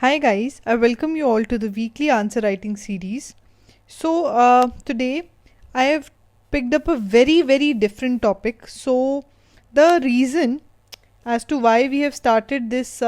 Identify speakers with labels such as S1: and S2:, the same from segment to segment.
S1: Hi guys, I welcome you all to the weekly answer writing series. Today I have picked up a very different topic. So the reason as to why we have started this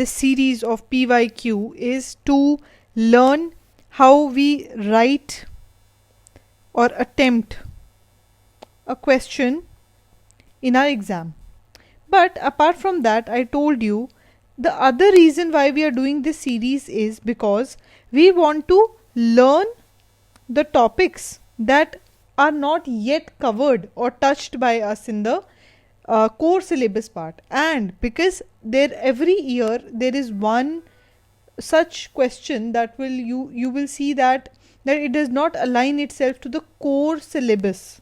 S1: series of PYQ is to learn how we write or attempt a question in our exam. But apart from that, I told you the other reason why we are doing this series is because we want to learn the topics that are not yet covered or touched by us in the core syllabus part, and because there every year there is one such question that you will see that it does not align itself to the core syllabus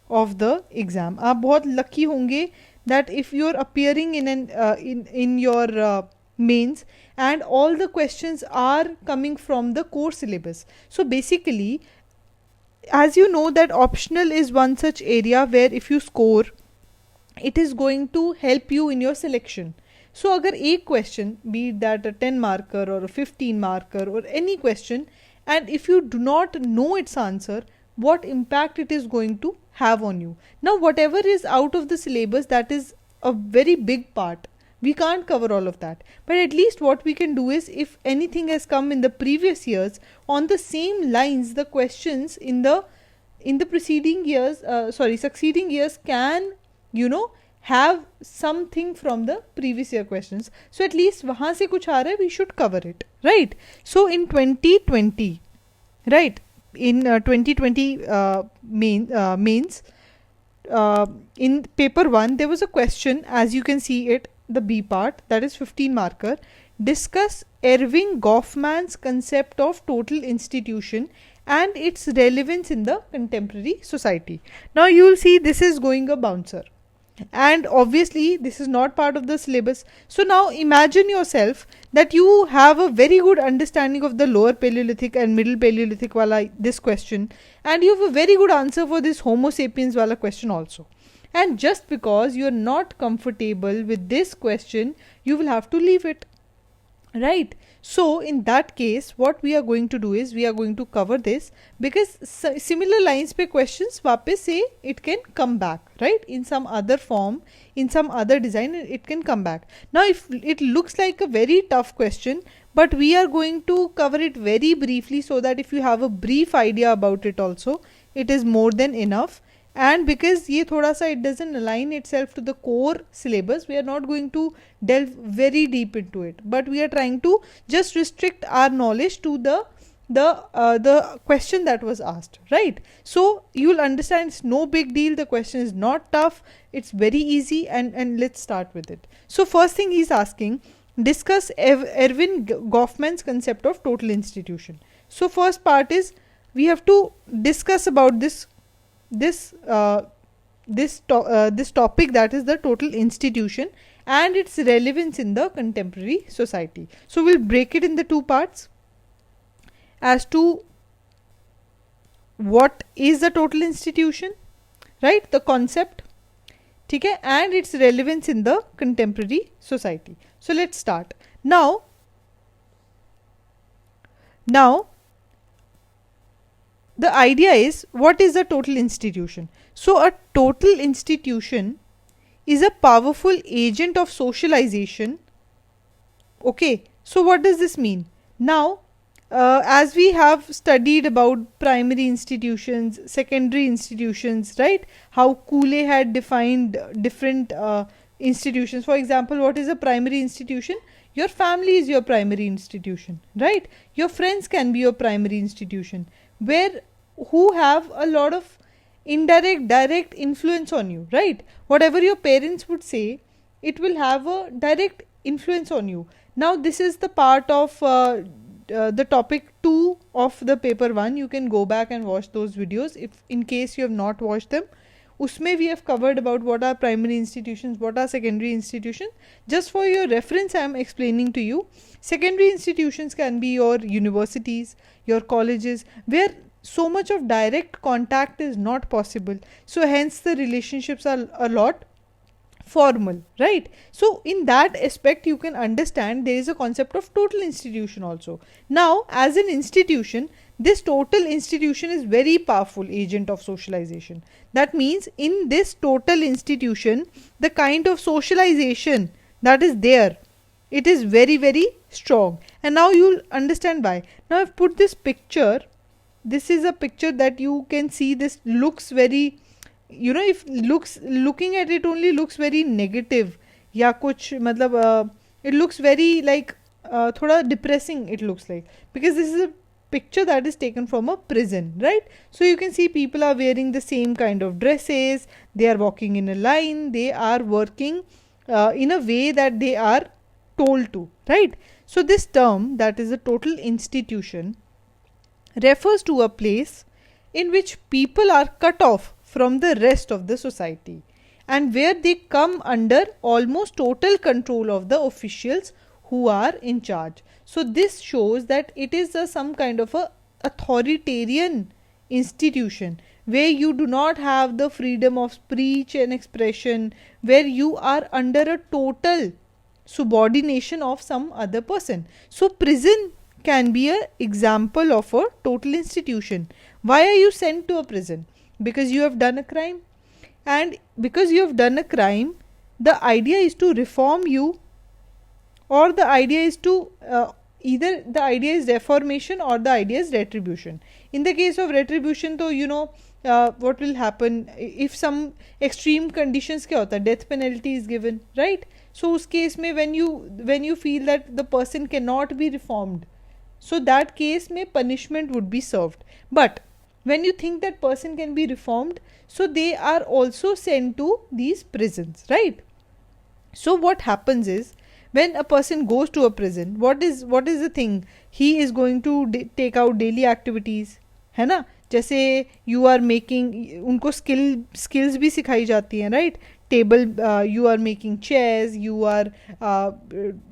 S1: of the exam. आप बहुत lucky होंगे that if you're appearing in your mains and all the questions are coming from the core syllabus. So basically, as you know that optional is one such area where if you score, it is going to help you in your selection. So अगर एक question, be it that a 10 marker or a 15 marker or any question, and if you do not know its answer, what impact it is going to have on you. Now whatever is out of the syllabus, that is a very big part. We can't cover all of that, but at least what we can do is, if anything has come in the previous years on the same lines, the questions in the preceding years, succeeding years can, have something from the previous year questions. So at least वहाँ से कुछ आ रहा है, we should cover it, right? So in 2020, right, in 2020 mains, in paper 1 there was a question, as you can see it, the B part, that is 15 marker. Discuss Erving Goffman's concept of total institution and its relevance in the contemporary society. Now you will see this is going a bouncer, and obviously this is not part of the syllabus. So now imagine yourself that you have a very good understanding of the lower Paleolithic and middle Paleolithic wala this question, and you have a very good answer for this Homo sapiens wala question also. And just because you are not comfortable with this question, you will have to leave it, right? So in that case, what we are going to do is we are going to cover this, because similar lines pe questions वापस से it can come back, right, in some other form, in some other design, it can come back. Now if it looks like a very tough question, but we are going to cover it very briefly, so that if you have a brief idea about it also, it is more than enough. And because ये थोड़ा सा it doesn't align itself to the core syllabus, we are not going to delve very deep into it, but we are trying to just restrict our knowledge to the question that was asked, right? So you'll understand it's no big deal, the question is not tough, it's very easy, and let's start with it. So first thing he's asking, discuss Erving Goffman's concept of total institution. So first part is we have to discuss about this topic, that is the total institution and its relevance in the contemporary society. So we'll break it in the two parts as to what is the total institution, right, the concept, okay, and its relevance in the contemporary society. So let's start now. The idea is, what is a total institution? So a total institution is a powerful agent of socialization. Okay, so what does this mean? Now, as we have studied about primary institutions, secondary institutions, right? How Cooley had defined different institutions. For example, what is a primary institution? Your family is your primary institution, right? Your friends can be your primary institution, who have a lot of indirect, direct influence on you, right? Whatever your parents would say, it will have a direct influence on you. Now this is the part of the topic 2 of the paper 1. You can go back and watch those videos if in case you have not watched them. Usme we have covered about what are primary institutions, what are secondary institutions. Just for your reference, I am explaining to you. Secondary institutions can be your universities, your colleges, where so much of direct contact is not possible. So hence the relationships are a lot formal, right? So in that aspect you can understand there is a concept of total institution also. Now as an institution, this total institution is very powerful agent of socialization. That means in this total institution, the kind of socialization that is there, it is very very strong. And now you'll understand why. Now I've put this picture. This is a picture that you can see. This looks very, if looking at it only looks very negative या कुछ मतलब it looks very like थोड़ा depressing it looks like, because this is a picture that is taken from a prison, right? So you can see people are wearing the same kind of dresses, they are walking in a line, they are working in a way that they are told to, right? So this term, that is a total institution, refers to a place in which people are cut off from the rest of the society and where they come under almost total control of the officials who are in charge. So this shows that it is some kind of a authoritarian institution where you do not have the freedom of speech and expression, where you are under a total subordination of some other person. So prison can be an example of a total institution. Why are you sent to a prison? Because you have done a crime. And because you have done a crime, the idea is to reform you, or the idea is to either the idea is reformation or the idea is retribution. In the case of retribution, तो what will happen if some extreme conditions क्या होता है, death penalty is given, right? So उस case में when you feel that the person cannot be reformed, so that case में punishment would be served. But when you think that person can be reformed, so they are also sent to these prisons, right? So what happens is, when a person goes to a prison, what is the thing? He is going to take out daily activities, है ना? जैसे you are making, उनको skills भी सिखाई जाती हैं, right? Table, you are making chairs, you are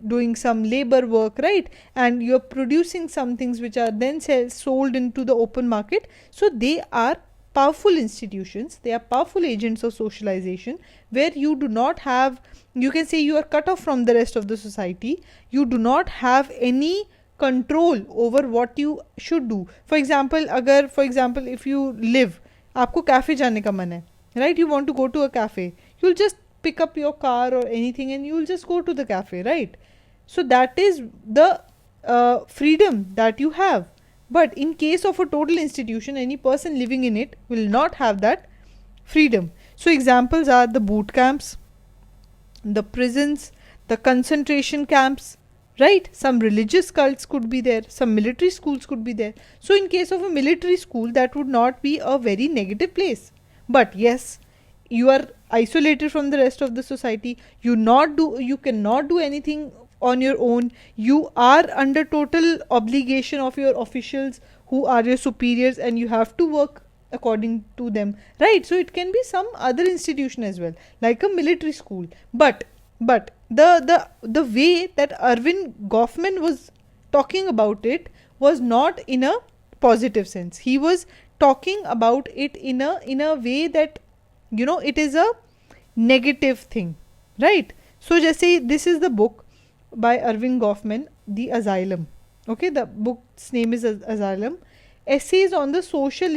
S1: doing some labor work, right? And you are producing some things which are then sold into the open market. So they are powerful institutions, they are powerful agents of socialization, where you do not have, you can say you are cut off from the rest of the society. You do not have any control over what you should do. For example, if you live, आपको cafe जाने का मन है, right? You want to go to a cafe, you'll just pick up your car or anything and you'll just go to the cafe, right? So that is the freedom that you have. But in case of a total institution, any person living in it will not have that freedom. So examples are the boot camps, the prisons, the concentration camps, right? Some religious cults could be there, some military schools could be there. So in case of a military school, that would not be a very negative place. But yes, you are isolated from the rest of the society. You cannot do anything on your own. You are under total obligation of your officials who are your superiors, and you have to work according to them, right? So it can be some other institution as well, like a military school. But the way that Erving Goffman was talking about it was not in a positive sense. He was talking about it in a way that it is a negative thing, right? So जैसे this is the book by Erving Goffman, The Asylum. Okay, the book's name is Asylum. Essays on the social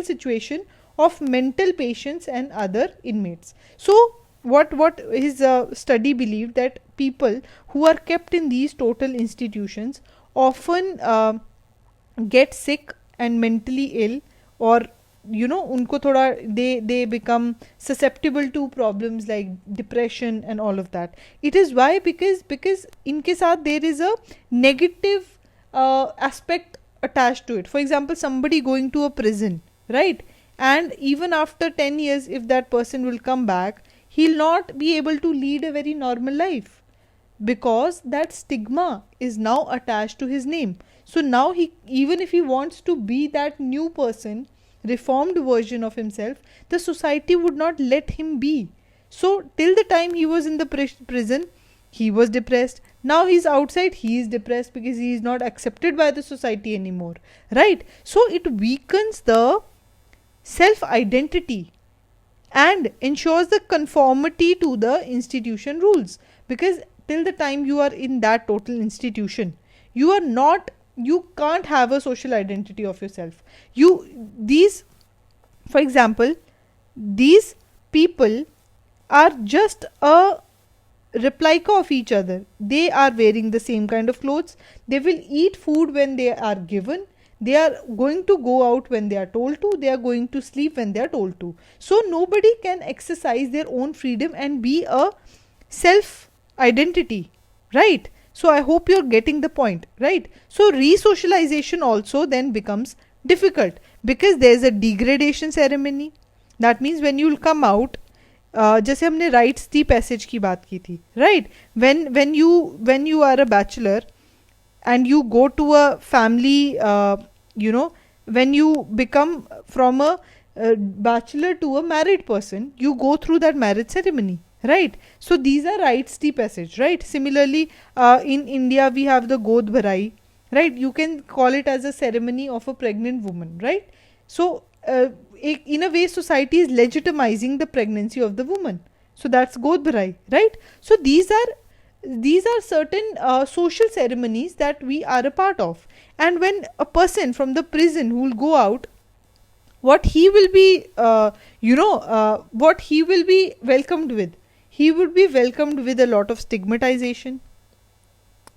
S1: situation of mental patients and other inmates. So what his study believed, that people who are kept in these total institutions often get sick and mentally ill, or उनको थोड़ा they become susceptible to problems like depression and all of that. It is why, because इनके साथ there is a negative aspect attached to it. For example, somebody going to a prison, right? And even after 10 years, if that person will come back, he'll not be able to lead a very normal life, because that stigma is now attached to his name. So now he, even if he wants to be that new person, reformed version of himself, the society would not let him be. So till the time he was in the prison, he was depressed. Now he's outside, he is depressed because he is not accepted by the society anymore, right? So it weakens the self identity, and ensures the conformity to the institution rules, because till the time you are in that total institution, you can't have a social identity of yourself. These, for example, these people are just a replica of each other. They are wearing the same kind of clothes, they will eat food when they are given, they are going to go out when they are told to, they are going to sleep when they are told to. So nobody can exercise their own freedom and be a self identity, right? So I hope you're getting the point, right? So re-socialization also then becomes difficult, because there's a degradation ceremony. That means when you'll come out, जैसे हमने rights दी passage की बात की थी, right? when you are a bachelor and you go to a family, when you become from a bachelor to a married person, you go through that marriage ceremony, right? So these are rites de passage, right? Similarly, in India we have the god bharai, right? You can call it as a ceremony of a pregnant woman, right? So in a way society is legitimizing the pregnancy of the woman, so that's god bharai, right? So these are certain social ceremonies that we are a part of. And when a person from the prison who will go out, what he will be what he will be welcomed with, he would be welcomed with a lot of stigmatization,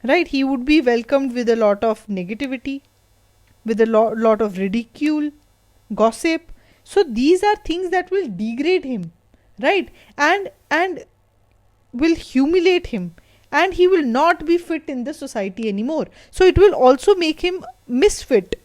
S1: right? He would be welcomed with a lot of negativity, with a lot of ridicule, gossip. So these are things that will degrade him, right? And will humiliate him, and he will not be fit in the society anymore. So it will also make him misfit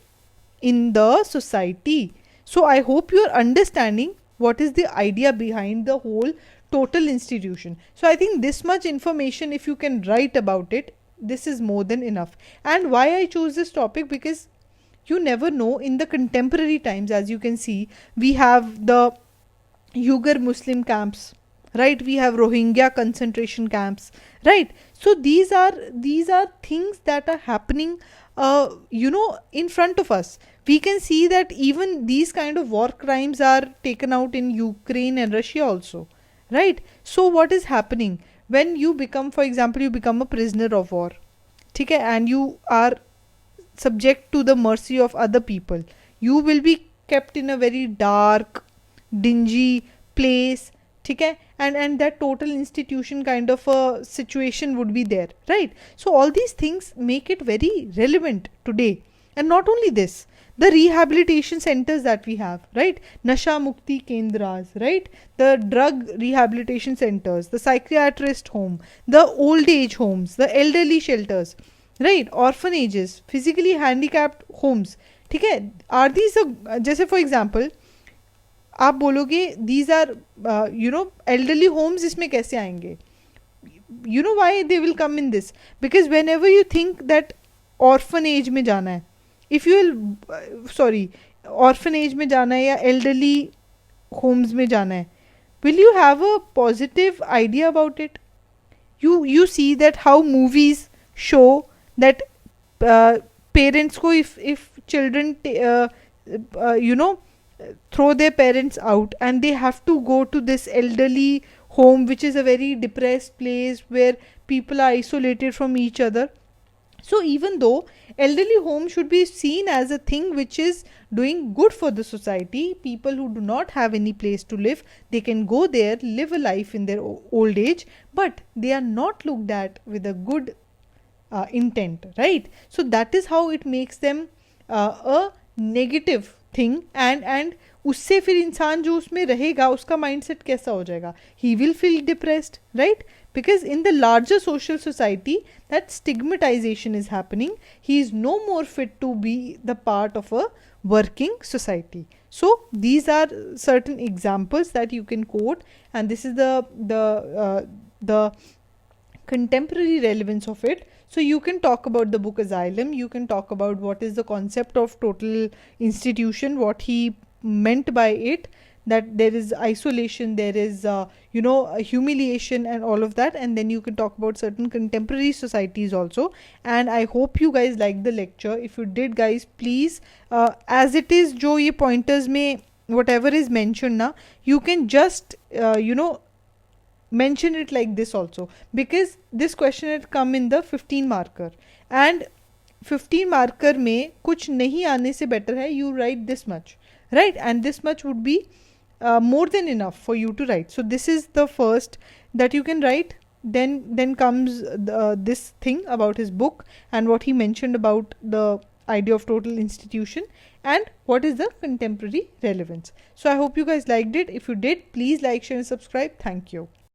S1: in the society. So I hope you are understanding what is the idea behind the whole total institution. So I think this much information, if you can write about it, this is more than enough. And why I chose this topic, because you never know, in the contemporary times, as you can see, we have the Uyghur Muslim camps, right? We have Rohingya concentration camps, right? So these are things that are happening in front of us. We can see that even these kind of war crimes are taken out in Ukraine and Russia also, right? So what is happening when you become, for example, you become a prisoner of war, okay, and you are subject to the mercy of other people, you will be kept in a very dark, dingy place, okay, and that total institution kind of a situation would be there, right? So all these things make it very relevant today. And not only this, the rehabilitation centers that we have, right? Nasha Mukti Kendras, right? The drug rehabilitation centers, the psychiatrist home, the old age homes, the elderly shelters, right? Orphanages, physically handicapped homes, ठीक है? Are these जैसे for example आप बोलोगे these are elderly homes, इसमें कैसे आएंगे? You know why they will come in this? Because whenever you think that orphanage में जाना है, if you will orphanage में जाना है या elderly homes में जाना है, will you have a positive idea about it? You see that how movies show that parents को, if children throw their parents out and they have to go to this elderly home, which is a very depressed place where people are isolated from each other. So even though elderly home should be seen as a thing which is doing good for the society, people who do not have any place to live, they can go there, live a life in their old age, but they are not looked at with a good intent, right? So that is how it makes them a negative thing. And उससे फिर इंसान जो उसमें रहेगा उसका mindset कैसा हो जाएगा? He will feel depressed, right? Because in the larger social society, that stigmatization is happening. He is no more fit to be the part of a working society. So these are certain examples that you can quote, and this is the contemporary relevance of it. So you can talk about the book Asylum, you can talk about what is the concept of total institution, what he meant by it, that there is isolation, there is humiliation and all of that, and then you can talk about certain contemporary societies also. And I hope you guys liked the lecture. If you did, guys, please as it is जो ये pointers में whatever is mentioned now, you can just mention it like this also, because this question had come in the 15 marker, and 15 marker में कुछ नहीं आने से better है you write this much, right? And this much would be more than enough for you to write. So this is the first that you can write. Then comes this thing about his book and what he mentioned about the idea of total institution and what is the contemporary relevance. So I hope you guys liked it. If you did, please like, share and subscribe. Thank you.